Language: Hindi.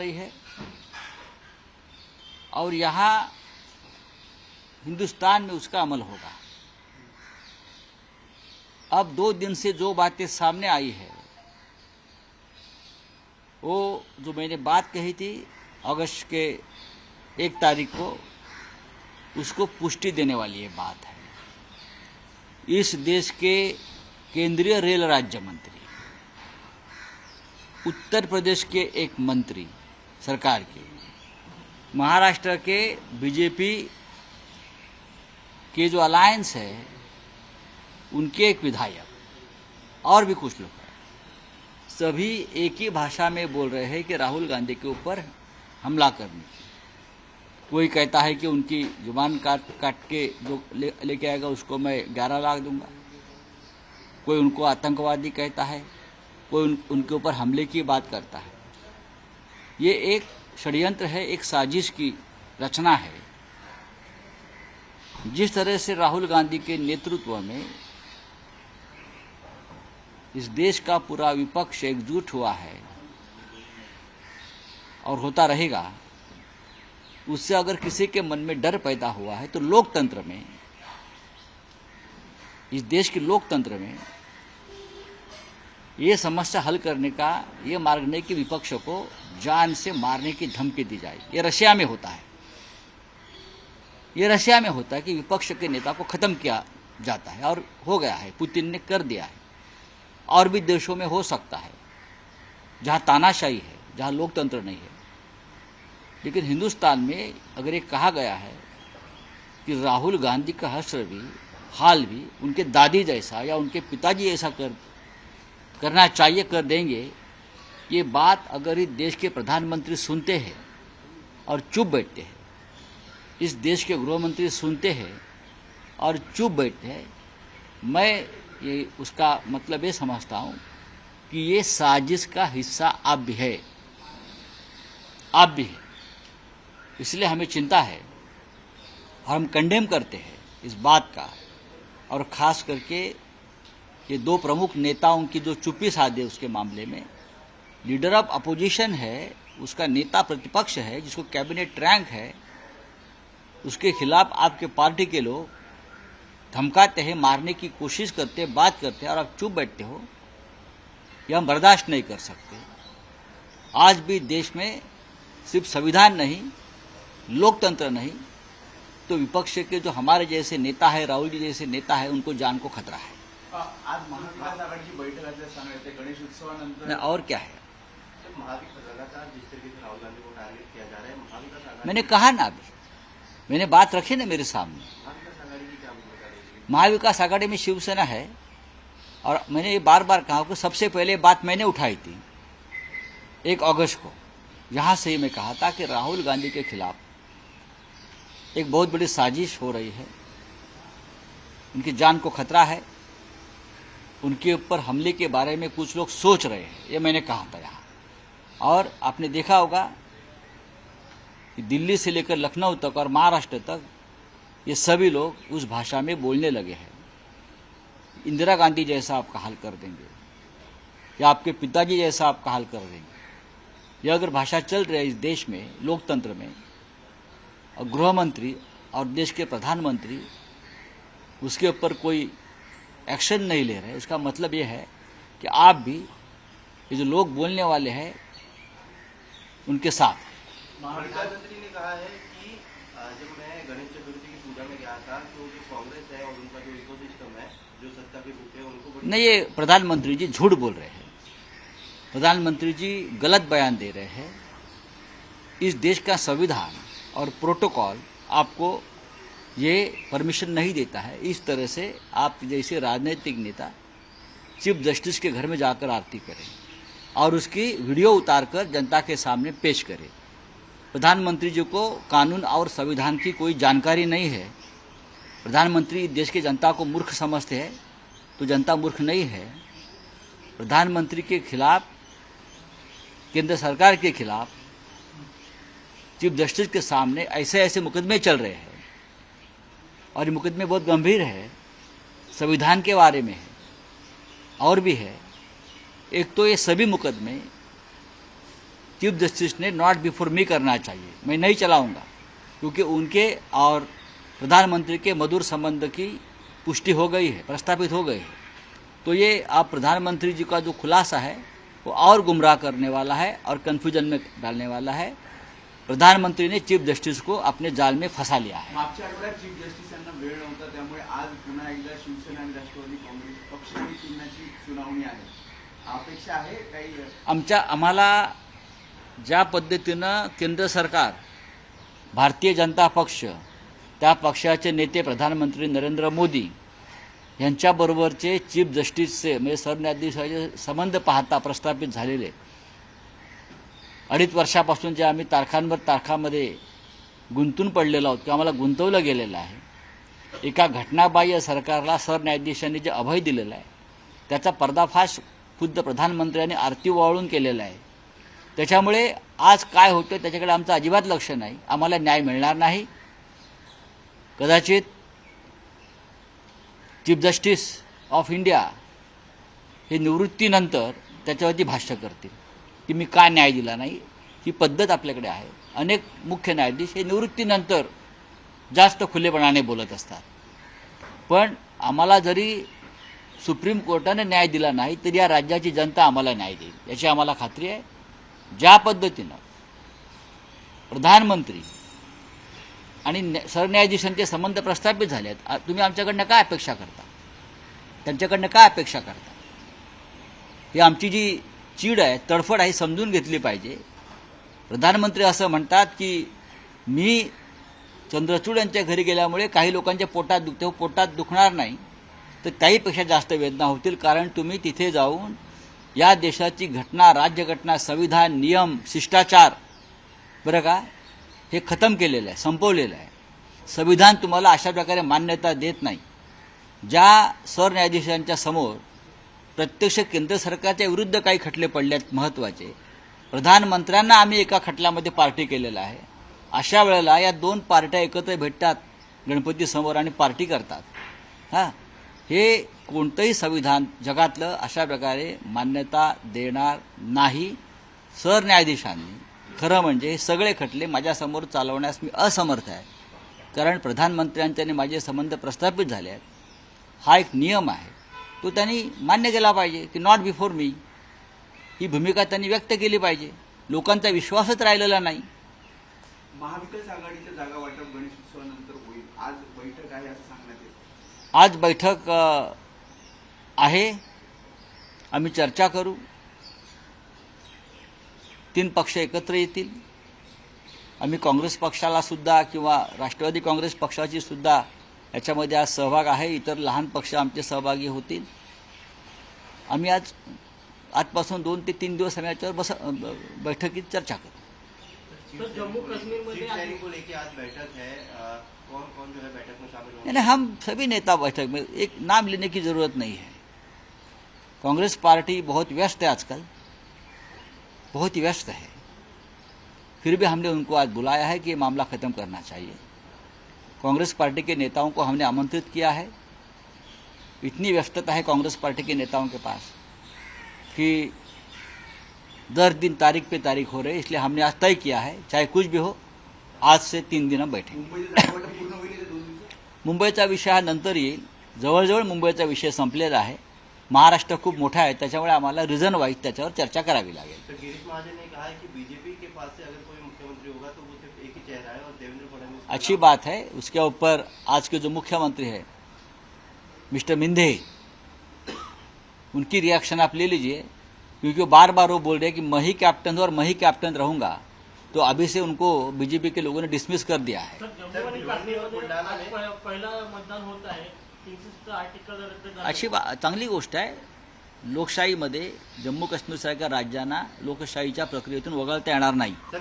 रही है और यहाँ हिंदुस्तान में उसका अमल होगा। अब 2 दिन से जो बातें सामने आई है वो जो मैंने बात कही थी अगस्त के 1 तारीख को, उसको पुष्टि देने वाली ये बात है। इस देश के केंद्रीय रेल राज्य मंत्री, उत्तर प्रदेश के एक मंत्री सरकार के, महाराष्ट्र के बीजेपी के जो अलायंस है उनके एक विधायक और भी कुछ लोग हैं, सभी एक ही भाषा में बोल रहे हैं कि राहुल गांधी के ऊपर हमला करने की। कोई कहता है कि उनकी जुबान काट के जो लेके आएगा उसको मैं 11 लाख दूंगा, कोई उनको आतंकवादी कहता है, कोई उनके ऊपर हमले की बात करता है। ये एक षड्यंत्र है, एक साजिश की रचना है। जिस तरह से राहुल गांधी के नेतृत्व में इस देश का पूरा विपक्ष एकजुट हुआ है और होता रहेगा, उससे अगर किसी के मन में डर पैदा हुआ है तो लोकतंत्र में, इस देश के लोकतंत्र में ये समस्या हल करने का ये मार्ग नहीं कि विपक्ष को जान से मारने की धमकी दी जाए। ये रशिया में होता है, ये रशिया में होता है कि विपक्ष के नेता को खत्म किया जाता है और हो गया है, पुतिन ने कर दिया है। और भी देशों में हो सकता है जहां तानाशाही है, जहां लोकतंत्र नहीं है। लेकिन हिंदुस्तान में अगर ये कहा गया है कि राहुल गांधी का हश्र भी हाल भी उनके दादी जैसा या उनके पिताजी ऐसा करना चाहिए, कर देंगे, ये बात अगर इस देश के प्रधानमंत्री सुनते हैं और चुप बैठते हैं, इस देश के गृह मंत्री सुनते हैं और चुप बैठते हैं, मैं ये उसका मतलब ये समझता हूँ कि ये साजिश का हिस्सा आप भी है, आप भी है। इसलिए हमें चिंता है और हम कंडेम करते हैं इस बात का। और ख़ास करके ये 2 प्रमुख नेताओं की जो चुप्पी साधे उसके मामले में, लीडर ऑफ अपोजिशन है, उसका नेता प्रतिपक्ष है, जिसको कैबिनेट रैंक है, उसके खिलाफ आपके पार्टी के लोग धमकाते हैं, मारने की कोशिश करते हैं, बात करते हैं और आप चुप बैठते हो, यह हम बर्दाश्त नहीं कर सकते। आज भी देश में सिर्फ संविधान नहीं, लोकतंत्र नहीं, तो विपक्ष के जो हमारे जैसे नेता है, राहुल जी जैसे नेता है, उनको जान को खतरा है। आज महाविकास आघाडीची बैठक असल्याचे गणेश उत्सवानंतर और क्या है, लगातार जिस तरीके से राहुल गांधी को टारगेट किया जा रहा है, महाविकास आघाड़ी, मैंने कहा ना, अभी मैंने बात रखी ना मेरे सामने। महाविकास आघाड़ी की क्या भूमिका रहेगी? महाविकास आघाड़ी में शिवसेना है और मैंने ये बार बार कहा कि सबसे पहले बात मैंने उठाई थी 1 अगस्त को। यहाँ से ही मैं कहा था कि राहुल गांधी के खिलाफ एक बहुत बड़ी साजिश हो रही है, उनकी जान को खतरा है, उनके ऊपर हमले के बारे में कुछ लोग सोच रहे हैं, ये मैंने कहा था यहाँ। और आपने देखा होगा कि दिल्ली से लेकर लखनऊ तक और महाराष्ट्र तक ये सभी लोग उस भाषा में बोलने लगे हैं। इंदिरा गांधी जैसा आपका हाल कर देंगे या आपके पिताजी जैसा आपका हाल कर देंगे। यह अगर भाषा चल रही है इस देश में, लोकतंत्र में, और गृह मंत्री और देश के प्रधानमंत्री उसके ऊपर कोई एक्शन नहीं ले रहे, इसका मतलब यह है कि आप भी ये जो लोग बोलने वाले हैं उनके साथ। प्रधानमंत्री ने कहा है कि जब मैं गणेश चतुर्थी की पूजा में गया था तो जो कांग्रेस है और उनका जो इकोसिस्टम है, जो सत्ता के भूखे हैं, उनको नहीं, ये प्रधानमंत्री जी झूठ बोल रहे हैं, प्रधानमंत्री जी गलत बयान दे रहे हैं। इस देश का संविधान और प्रोटोकॉल आपको ये परमिशन नहीं देता है इस तरह से आप जैसे राजनीतिक नेता चीफ जस्टिस के घर में जाकर आरती करें और उसकी वीडियो उतारकर जनता के सामने पेश करें। प्रधानमंत्री जी को कानून और संविधान की कोई जानकारी नहीं है। प्रधानमंत्री देश की जनता को मूर्ख समझते हैं तो जनता मूर्ख नहीं है। प्रधानमंत्री के खिलाफ, केंद्र सरकार के खिलाफ चीफ जस्टिस के सामने ऐसे ऐसे मुकदमे चल रहे हैं और ये मुकदमे बहुत गंभीर है, संविधान के बारे में है और भी है। एक तो ये सभी मुकदमे चीफ जस्टिस ने नॉट बिफोर मी करना चाहिए, मैं नहीं चलाऊंगा, क्योंकि उनके और प्रधानमंत्री के मधुर संबंध की पुष्टि हो गई है, प्रस्तापित हो गई है। तो ये आप प्रधानमंत्री जी का जो खुलासा है वो और गुमराह करने वाला है और कन्फ्यूजन में डालने वाला है। प्रधानमंत्री ने चीफ जस्टिस को अपने जाल में फंसा लिया है। मागच्या आठवड्यात चीफ जस्टिस यांना वेळ नव्हता, त्यामुळे आज पुन्हा एकदा शिवसेना आणि राष्ट्रवादी काँग्रेस पक्ष आणि चिन्हाची सुनावणी आहे. अपेक्षा आहे काही? आम्हाला ज्या पद्धतीनं केंद्र सरकार, भारतीय जनता पक्ष, त्या पक्षाचे नेते प्रधानमंत्री नरेंद्र मोदी यांच्याबरोबरचे चीफ जस्टिसचे म्हणजे सरन्यायाधीशाचे संबंध पाहता प्रस्थापित झालेले 2.5 वर्षापासून जे आम्ही तारखांमध्ये गुंतून पडलेलो आहोत किंवा आम्हाला गुंतवलं गेलेलं आहे, एका घटनाबाह्य सरकारला सरन्यायाधीशांनी जे अभय दिलेलं आहे त्याचा पर्दाफाश खुद्द प्रधानमंत्र्यांनी आरती ओवाळून केलेला आहे. त्याच्यामुळे आज काय होतं त्याच्याकडे आमचं अजिबात लक्ष नाही. आम्हाला न्याय मिळणार नाही. कदाचित चीफ जस्टिस ऑफ इंडिया हे निवृत्तीनंतर त्याच्यावरती भाष्य करतील की मी का न्याय दिला नाही. ही पद्धत आपल्याकडे आहे. अनेक मुख्य न्यायाधीश हे निवृत्तीनंतर जास्त खुलेपणाने बोलत असतात. पण आम्हाला जरी सुप्रीम कोर्टाने न्याय दिला नाही तरी या राज्याची जनता आम्हाला न्याय देईल याची आम्हाला खात्री आहे. ज्या पद्धतीनं प्रधानमंत्री आणि सरन्यायाधीशांचे संबंध प्रस्थापित झाले आहेत, तुम्ही आमच्याकडनं काय अपेक्षा करता, त्यांच्याकडनं काय अपेक्षा करता? ही आमची जी चीड आहे, तडफड आहे, समजून घेतली पाहिजे. प्रधानमंत्री असं म्हणतात की मी चंद्रचूड यांच्या घरी गेल्यामुळे काही लोकांच्या पोटात दुखते, पोटात दुखणार नाही तर त्याहीपेक्षा जास्त वेदना होतील, कारण तुम्ही तिथे जाऊन या देशाची घटना, राज्यघटना, संविधान, नियम, शिष्टाचार बरं का हे खतम केलेलं आहे, संपवलेलं आहे. संविधान तुम्हाला अशा प्रकारे मान्यता देत नाही. ज्या सरन्यायाधीशांच्या समोर प्रत्यक्ष केंद्र सरकारच्या विरुद्ध काही खटले पडले आहेत महत्त्वाचे, प्रधानमंत्र्यांना आम्ही एका खटल्यामध्ये पार्टी केलेलं आहे. अशा वेळेला या 2 पार्ट्या एकत्र भेटतात गणपतीसमोर आणि पार्टी करतात. हां, हे कोणतंही संविधान जगातलं अशा प्रकारे मान्यता देणार नाही. सरन्यायाधीशांनी खरं म्हणजे हे सगळे खटले माझ्यासमोर चालवण्यास मी असमर्थ आहे, कारण प्रधानमंत्र्यांचे आणि माझे संबंध प्रस्थापित झाले आहेत. हा एक नियम आहे, तो त्यांनी मान्य केला पाहिजे की नॉट बिफोर मी. ही भूमिका त्यांनी व्यक्त केली पाहिजे. लोकांचा विश्वासच राहिलेला नाही. महाविकास आघाडीच्या जागा वाटप गणेशोत्सवानंतर होईल. आज बैठक आहे असं सांगण्यात येतं. आज बैठक आहे, आम्ही चर्चा करू. 3 पक्ष एकत्र येतील. आम्ही काँग्रेस पक्षाला सुद्धा किंवा राष्ट्रवादी काँग्रेस पक्षाची सुद्धा याच्यामध्ये आज सहभाग आहे. इतर लहान पक्ष आमचे सहभागी होतील. आम्ही आजपासून 2 ते 3 दिवस आम्ही याच्यावर बैठकीत चर्चा करू. तो जम्मू कश्मीर में शेयरिंग को लेके आज बैठक है, कौन कौन जो है बैठक में शामिल होंगे? नहीं, हम सभी नेता बैठक में, एक नाम लेने की जरूरत नहीं है. कांग्रेस पार्टी बहुत व्यस्त है आजकल, बहुत ही व्यस्त है. फिर भी हमने उनको आज बुलाया है कि ये मामला ख़त्म करना चाहिए. कांग्रेस पार्टी के नेताओं को हमने आमंत्रित किया है. इतनी व्यस्तता है कांग्रेस पार्टी के नेताओं के पास कि दर दिन तारीख पे तारीख हो रही है. इसलिए हमने आज तय किया है चाहे कुछ भी हो, आज से 3 दिन हम बैठेंगे. मुंबईचं जागा वाटप पूर्ण होईल 2 दिवसात? मुंबईचा विषय हा नंतर येईल. जवळजवळ मुंबईचा विषय संपलेला आहे. महाराष्ट्र खूप मोठा आहे, त्याच्यामुळे आम्हाला रिझन वाईज त्याच्यावर चर्चा करावी लागेल. तो गिरीश महाजन ने कहा है कि बीजेपी के पास से अगर कोई मुख्यमंत्री होगा तो वो सिर्फ एक ही चेहरा है और देवेंद्र फडणवीस अच्छी बात है. उसके ऊपर आज के जो मुख्यमंत्री है मिस्टर मिंधे, उनकी रिएक्शन आप ले लीजिए, क्योंकि वो बार बार वो बोल रहे हैं कि मैं ही कैप्टन हूँ और मैं ही कैप्टन रहूँगा. तो अभी से उनको बीजेपी के लोगों ने डिसमिस कर दिया है. पहिला मतदान होत आहे, 300 आर्टिकल रद्द झालं. अशी चांगली गोष्ट आहे. लोकशाहीमध्ये जम्मू काश्मीरसारख्या राज्यांना लोकशाहीच्या प्रक्रियेतून वगळता येणार नाही. सर